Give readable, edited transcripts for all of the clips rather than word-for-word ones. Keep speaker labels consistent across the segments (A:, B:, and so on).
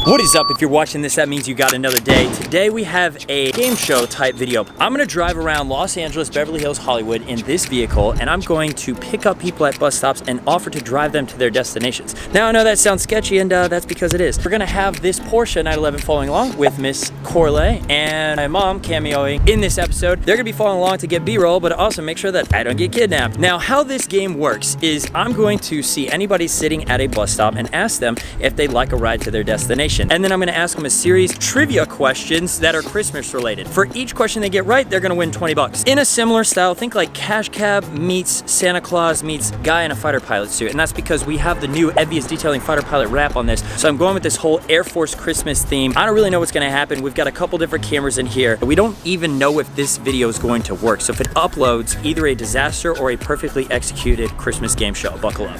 A: What is up? If you're watching this, that means you got another day. Today we have a game show type video. I'm gonna drive around Los Angeles, Beverly Hills, Hollywood in this vehicle, and I'm going to pick up people at bus stops and offer to drive them to their destinations. Now I know that sounds sketchy, and that's because it is. We're gonna have this Porsche 911 following along with Miss Corley and my mom cameoing in this episode. They're gonna be following along to get B-roll, but also make sure that I don't get kidnapped. Now, how this game works is I'm going to see anybody sitting at a bus stop and ask them if they'd like a ride to their destination. And then I'm gonna ask them a series of trivia questions that are Christmas related. For each question they get right, they're gonna win 20 bucks. In a similar style, think like Cash Cab meets Santa Claus meets guy in a fighter pilot suit. And that's because we have the new Obvious Detailing fighter pilot wrap on this. So I'm going with this whole Air Force Christmas theme. I don't really know what's gonna happen. We've got a couple different cameras in here. We don't even know if this video is going to work. So if it uploads, either a disaster or a perfectly executed Christmas game show. Buckle up.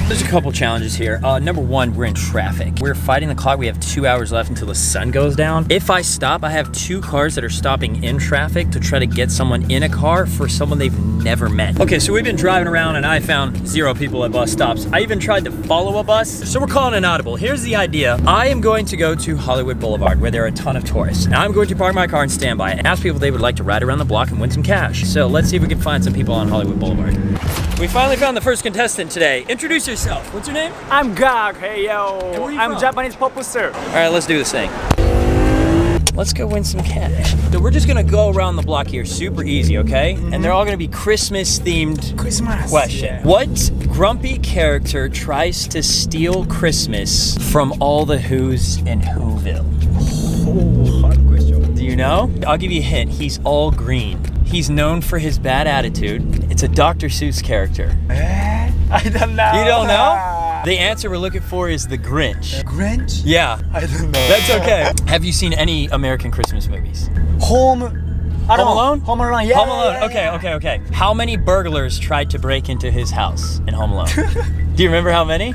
A: There's a couple challenges here. Number one, we're in traffic. We're fighting the clock. We have 2 hours left until the sun goes down. If I stop, I have 2 cars that are stopping in traffic to try to get someone in a car for someone they've never met. Okay, so we've been driving around and I found 0 people at bus stops. I even tried to follow a bus. So we're calling an audible. Here's the idea. I am going to go to Hollywood Boulevard where there are a ton of tourists. And I'm going to park my car and stand by and ask people if they would like to ride around the block and win some cash. So let's see if we can find some people on Hollywood Boulevard. We finally found the first contestant today. Introduce yourself. What's your name?
B: I'm Gag. Hey yo. I'm from? Japanese popster.
A: All right, let's do this thing. Let's go win some cash. So we're just gonna go around the block here, super easy, okay? And they're all gonna be Christmas themed question. Yeah. What grumpy character tries to steal Christmas from all the Who's in Whoville?
B: Oh, hard question.
A: Do you know? I'll give you a hint. He's all green. He's known for his bad attitude. It's a Dr. Seuss character.
B: I don't know.
A: You don't know? The answer we're looking for is the Grinch.
B: Grinch?
A: Yeah.
B: I don't know.
A: That's okay. Have you seen any American Christmas movies?
B: Home
A: Alone?
B: Home Alone, yeah.
A: Home Alone, okay. How many burglars tried to break into his house in Home Alone? Do you remember how many?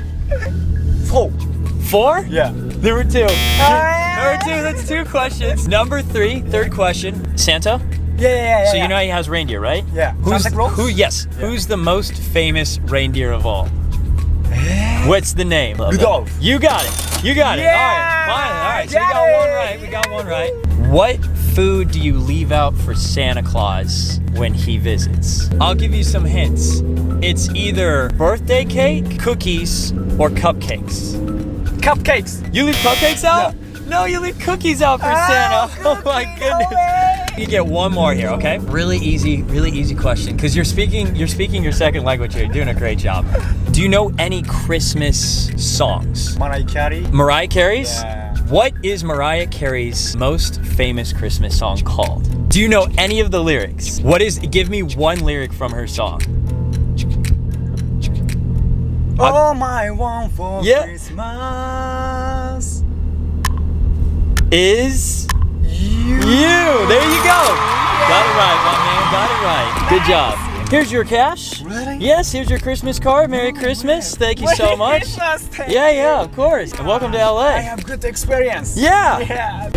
B: 4.
A: 4?
B: Yeah.
A: There were 2. There were 2, that's 2 questions. Number 3, third question. Santa?
B: Yeah.
A: So you know he has reindeer, right?
B: Yeah.
A: Yes. Yeah. Who's the most famous reindeer of all? What's the name?
B: Rudolph.
A: You got it.
B: Yeah.
A: All right. So we got one right. What food do you leave out for Santa Claus when he visits? I'll give you some hints. It's either birthday cake, cookies, or cupcakes.
B: Cupcakes.
A: You leave cupcakes out? No, you leave cookies out for Santa. Oh my goodness. You get one more here, okay? Really easy question. Because you're speaking your second language here. You're doing a great job. Do you know any Christmas songs?
B: Mariah Carey.
A: Mariah Carey's?
B: Yeah.
A: What is Mariah Carey's most famous Christmas song called? Do you know any of the lyrics? Give me one lyric from her song.
B: All my want for Christmas
A: is you. There you go. Got it right, my man. Got it right. Good job. Here's your cash.
B: Really?
A: Yes, here's your Christmas card. Merry Christmas. Thank you so much. Yeah, of course. And welcome to LA.
B: I have good experience.
A: Yeah.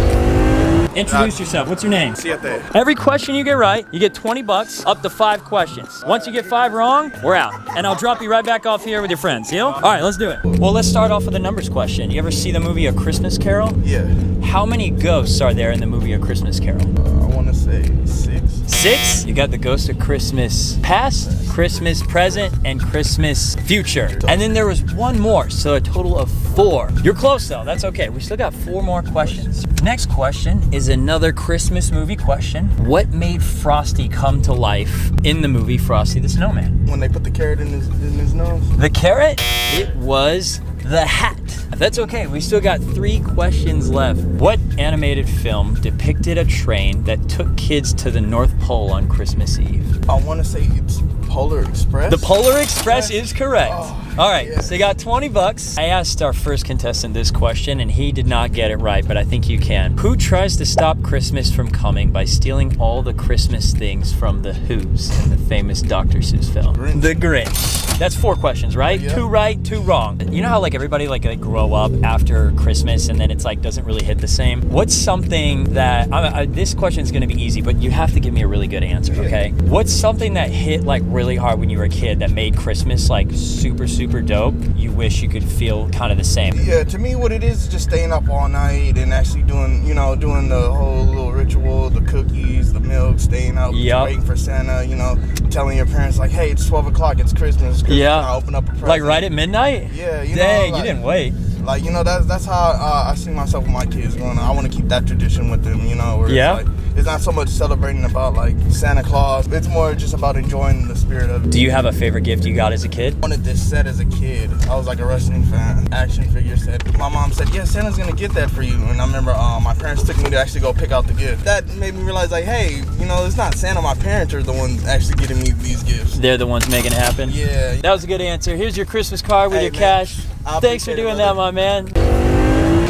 A: Introduce yourself. What's your name?
C: Siete.
A: Every question you get right, you get 20 bucks, up to 5 questions. Once you get 5 wrong, we're out. And I'll drop you right back off here with your friends. Deal? All right, let's do it. Well, let's start off with a numbers question. You ever see the movie A Christmas Carol?
C: Yeah.
A: How many ghosts are there in the movie A Christmas Carol?
C: I want to say 6.
A: 6? You got the ghost of Christmas past, Christmas present, and Christmas future. And then there was one more, so a total of 4. You're close though, that's okay. We still got 4 more questions. Next question is another Christmas movie question. What made Frosty come to life in the movie Frosty the Snowman?
C: When they put the carrot in his nose.
A: The carrot? It was the hat. That's okay, we still got 3 questions left. What animated film depicted a train that took kids to the North Pole on Christmas Eve?
C: I want to say it's Polar Express.
A: The Polar Express is correct.
C: Oh,
A: all right,
C: yes.
A: so you got 20 bucks. I asked our first contestant this question and he did not get it right, but I think you can. Who tries to stop Christmas from coming by stealing all the Christmas things from the Who's in the famous Dr. Seuss film?
C: Grinch.
A: The Grinch. That's 4 questions, right?
C: Yeah.
A: 2 right, 2 wrong. You know how like everybody like they grow up after Christmas and then it's like doesn't really hit the same? What's something that, this question is gonna be easy, but you have to give me a really good answer, okay? What's something that hit like really hard when you were a kid that made Christmas like super, super dope, you wish you could feel kind of the same?
C: Yeah, to me what it is just staying up all night and actually doing, you know, doing the whole little ritual, the cookies, the milk, staying out, waiting for Santa, you know, telling your parents like, hey, it's 12 o'clock, it's Christmas.
A: Yeah.
C: I'll open up a present.
A: Like right at midnight?
C: Yeah, you
A: Dang,
C: know. Like,
A: you didn't wait.
C: Like, you know, that's how I see myself with my kids growing up. I want to keep that tradition with them, you know, where
A: Yeah.
C: it's not so much celebrating about like Santa Claus. It's more just about enjoying the spirit of it.
A: Do you have a favorite gift you got as a kid?
C: I wanted this set as a kid. I was like a wrestling fan. Action figure set. My mom said, yeah, Santa's gonna get that for you. And I remember my parents took me to actually go pick out the gift. That made me realize like, hey, you know, it's not Santa. My parents are the ones actually getting me these gifts.
A: They're the ones making it happen?
C: Yeah.
A: That was a good answer. Here's your Christmas card with your cash. Thanks for doing that, my man.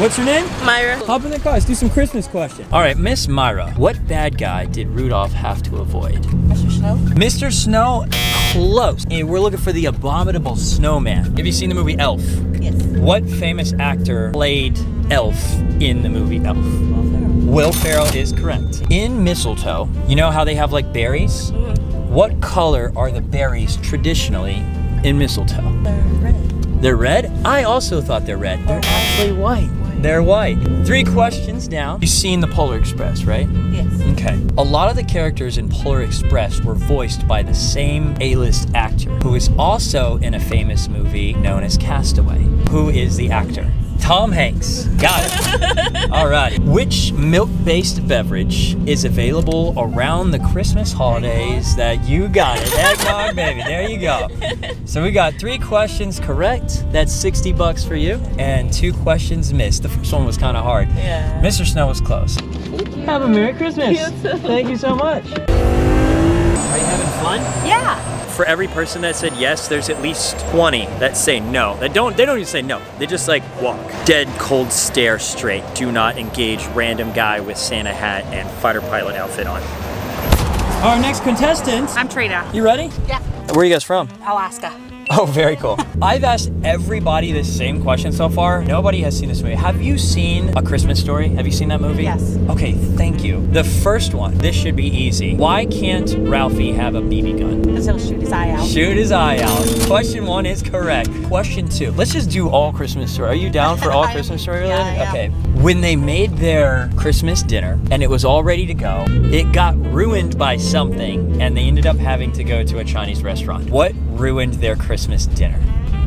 A: What's your name?
D: Myra.
A: Hop in the car. Let's do some Christmas questions. All right, Miss Myra, what bad guy did Rudolph have to avoid?
D: Mr. Snow?
A: Mr. Snow, close. And we're looking for the abominable snowman. Have you seen the movie Elf?
D: Yes.
A: What famous actor played Elf in the movie Elf? Will Ferrell is correct. In mistletoe, you know how they have like berries?
D: Mm-hmm.
A: What color are the berries traditionally in mistletoe?
D: They're red.
A: They're red? I also thought they're red. They're actually white. They're white. 3 questions down. You've seen the Polar Express, right?
D: Yes.
A: Okay. A lot of the characters in Polar Express were voiced by the same A-list actor who is also in a famous movie known as Castaway. Who is the actor? Tom Hanks. Got it. All right. Which milk-based beverage is available around the Christmas holidays that you got it? Eggnog, baby. There you go. So we got 3 questions correct. That's $60 for you. And 2 questions missed. The first one was kind of hard.
D: Yeah.
A: Mr. Snow was close. Have a Merry Christmas. Thank you so much. Are you having fun?
D: Yeah.
A: For every person that said yes, there's at least 20 that say no. They don't even say no. They just like walk. Dead cold stare straight. Do not engage random guy with Santa hat and fighter pilot outfit on. Our next contestant.
D: I'm Trina.
A: You ready?
D: Yeah.
A: Where are you guys from?
D: Alaska.
A: Oh, very cool. I've asked everybody the same question so far. Nobody has seen this movie. Have you seen A Christmas Story? Have you seen that movie?
D: Yes.
A: Okay, thank you. The first one, this should be easy. Why can't Ralphie have a BB gun?
D: Because he'll shoot his eye out.
A: Shoot his eye out. Question 1 is correct. Question 2. Let's just do all Christmas Story. Are you down for all Christmas Story related?
D: Yeah,
A: Okay. When they made their Christmas dinner and it was all ready to go, it got ruined by something and they ended up having to go to a Chinese restaurant. What ruined their Christmas dinner?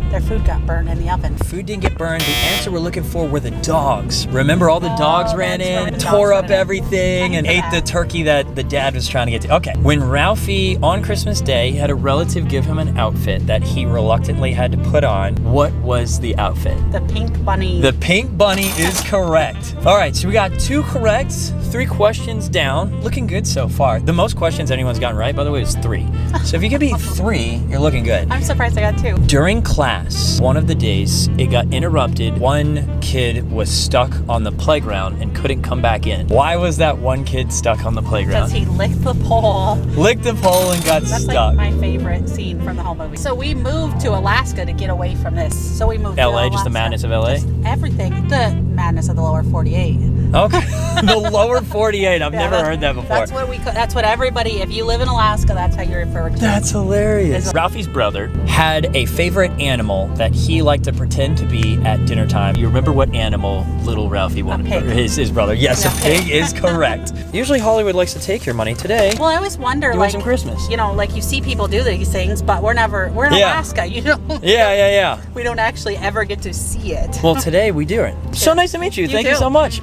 D: Their food got burned in the oven.
A: Food didn't get burned. The answer we're looking for were the dogs. Remember all the dogs ran
D: that's
A: in,
D: right, the
A: tore
D: dogs
A: up
D: ran in.
A: everything, and
D: I
A: ate
D: knew
A: the
D: that.
A: turkey that the dad was trying to get to. Okay. When Ralphie, on Christmas Day, had a relative give him an outfit that he reluctantly had to put on, what was the outfit?
D: The pink bunny.
A: The pink bunny is correct. All right, so we got 2 correct, 3 questions down. Looking good so far. The most questions anyone's gotten right, by the way, is 3. So if you could beat 3, you're looking good.
D: I'm surprised I got 2.
A: During class, one of the days, it got interrupted. One kid was stuck on the playground and couldn't come back in. Why was that one kid stuck on the
D: Because
A: playground?
D: he licked the pole.
A: Licked the pole and got
D: That's
A: stuck.
D: like my favorite scene from the whole movie. So we moved to Alaska to get away from this. So we moved to
A: LA,
D: Alaska.
A: just the madness of LA?
D: Just everything. The madness of the lower 48.
A: Okay. The lower 48. I've
D: Yeah,
A: never
D: that's-
A: heard that before.
D: That's what everybody, if you live in Alaska, that's how you're referred to.
A: That's hilarious. Ralphie's brother had a favorite animal that he liked to pretend to be at dinner time. You remember what animal little Ralphie wanted?
D: pig.
A: Or his brother. Yes,
D: Yeah,
A: a pig is correct. Usually Hollywood likes to take your money. Today,
D: Well, I always wonder,
A: doing
D: like,
A: some Christmas.
D: you know, like you see people do these things, but we're in
A: Yeah.
D: Alaska, you know?
A: Yeah.
D: We don't actually ever get to see it.
A: Well, today we do it. So nice to meet you.
D: You
A: Thank you
D: too.
A: so much.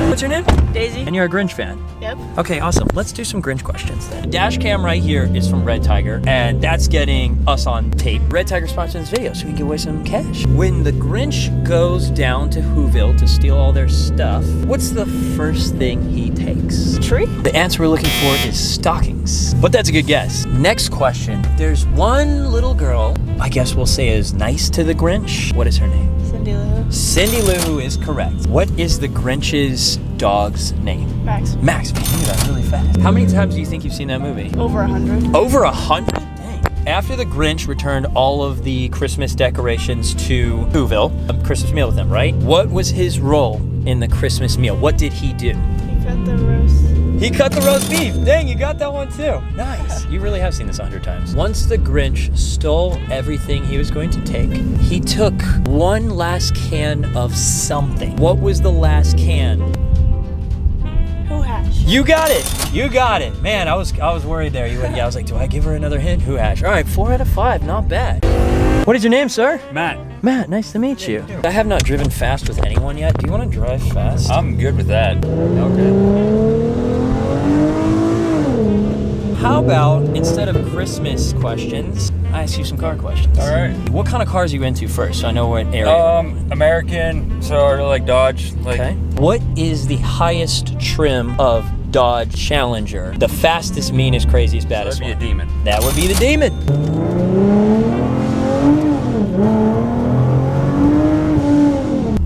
A: What's your name?
D: Daisy?
A: And you're a Grinch fan.
D: Yep.
A: Okay, awesome. Let's do some Grinch questions then. The dash cam right here is from Red Tiger, and that's getting us on tape. Red Tiger sponsored this video so we can give away some cash. When the Grinch goes down to Whoville to steal all their stuff, what's the first thing he takes?
D: Tree?
A: The answer we're looking for is stockings. But that's a good guess. Next question. There's one little girl, I guess we'll say is nice to the Grinch. What is her name?
D: Cindy Lou?
A: Cindy Lou is correct. What is the Grinch's dog's name?
D: Max.
A: Max, man, you knew that really fast. How many times do you think you've seen that movie?
D: Over 100.
A: Over 100? Dang. After the Grinch returned all of the Christmas decorations to Whoville, a Christmas meal with them, right? What was his role in the Christmas meal? What did he do?
E: He cut the roast
A: He cut the roast beef. Dang, you got that one too. Nice. You really have seen this 100 times. Once the Grinch stole everything he was going to take, he took one last can of something. What was the last can?
D: Who hash?
A: You got it. You got it. Man, I was worried there. You went, yeah, I was like, do I give her another hint? Who hash? All right, 4 out of 5. Not bad. What is your name, sir?
B: Matt.
A: Matt, nice to meet you. I have not driven fast with anyone yet. Do you want to drive fast?
B: I'm good with that. Okay.
A: How about, instead of Christmas questions, I ask you some car questions?
B: All right.
A: What kind of cars are you into first, so I know what area?
B: American, so I really like Dodge. Like,
A: Okay. What is the highest trim of Dodge Challenger? The fastest, meanest, craziest, baddest
B: that'd be
A: one?
B: a Demon.
A: That would be the Demon.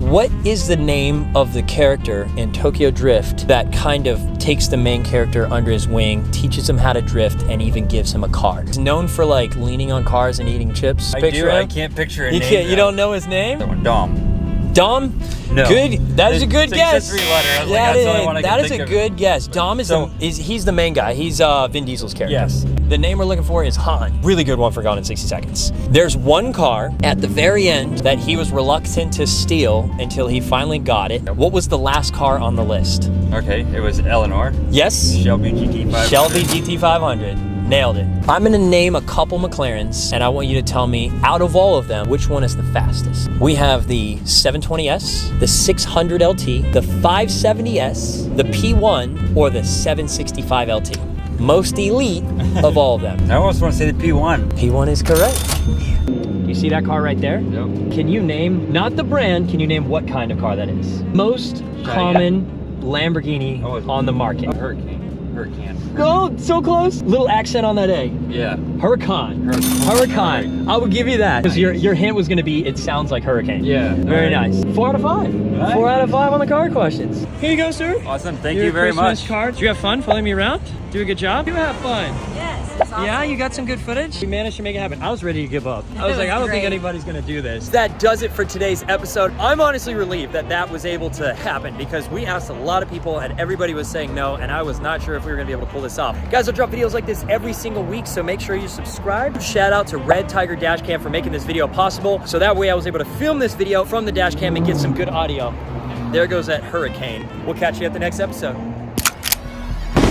A: What is the name of the character in Tokyo Drift that kind of takes the main character under his wing, teaches him how to drift, and even gives him a car? He's known for like leaning on cars and eating chips.
B: I
A: Picture
B: do. I
A: him?
B: can't picture a
A: You
B: name.
A: can't. You
B: though.
A: don't know his name?
B: That one, Dom.
A: Dom?
B: No.
A: Good. That is a good
B: It's
A: guess.
B: a 3-letter. I was like,
A: That
B: that's the only one I
A: is,
B: can
A: that is
B: think
A: a
B: of.
A: good guess. Dom is
B: So-
A: he's the main guy. He's Vin Diesel's character.
B: Yes.
A: The name we're looking for is Han. Really good one for Gone in 60 Seconds. There's one car at the very end that he was reluctant to steal until he finally got it. What was the last car on the list?
B: Okay, it was Eleanor.
A: Yes?
B: Shelby GT500.
A: Shelby GT500. Nailed it. I'm gonna name a couple McLarens, and I want you to tell me, out of all of them, which one is the fastest. We have the 720S, the 600 LT, the 570S, the P1, or the 765 LT. Most elite of all of them.
B: I almost want to say the P1.
A: P1 is correct. You see that car right there?
B: Yep.
A: Can you name, not the brand, can you name what kind of car that is? Most common Lamborghini on the market.
B: Hurricane.
A: Oh, so close. Little accent on that A.
B: Yeah.
A: Huracan. Huracan. I would give you that. Because your hint was going to be, it sounds like hurricane.
B: Yeah.
A: Very
B: All right.
A: nice. 4 out of 5.
B: Nice.
A: 4 out of 5 on the car questions. Here you go, sir.
B: Awesome. Thank
A: Your
B: you very
A: Christmas
B: much.
A: cards. Did you have fun following me around? Do a good job? You have fun.
D: Yes. It's awesome.
A: Yeah, you got some good footage? We managed to make it happen. I was ready to give up. I was
D: It
A: like,
D: was
A: I don't think
D: great.
A: anybody's gonna do this. That does it for today's episode. I'm honestly relieved that that was able to happen because we asked a lot of people and everybody was saying no, and I was not sure if we were gonna be able to pull this off. Guys, I'll drop videos like this every single week, so make sure you subscribe. Shout out to Red Tiger Dashcam for making this video possible. So that way I was able to film this video from the dash cam and get some good audio. There goes that hurricane. We'll catch you at the next episode.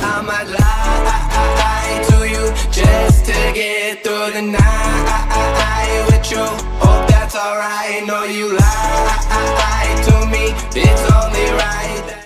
E: I might lie to you just to get through the night with you. Hope that's alright. No, you lie to me. It's only right.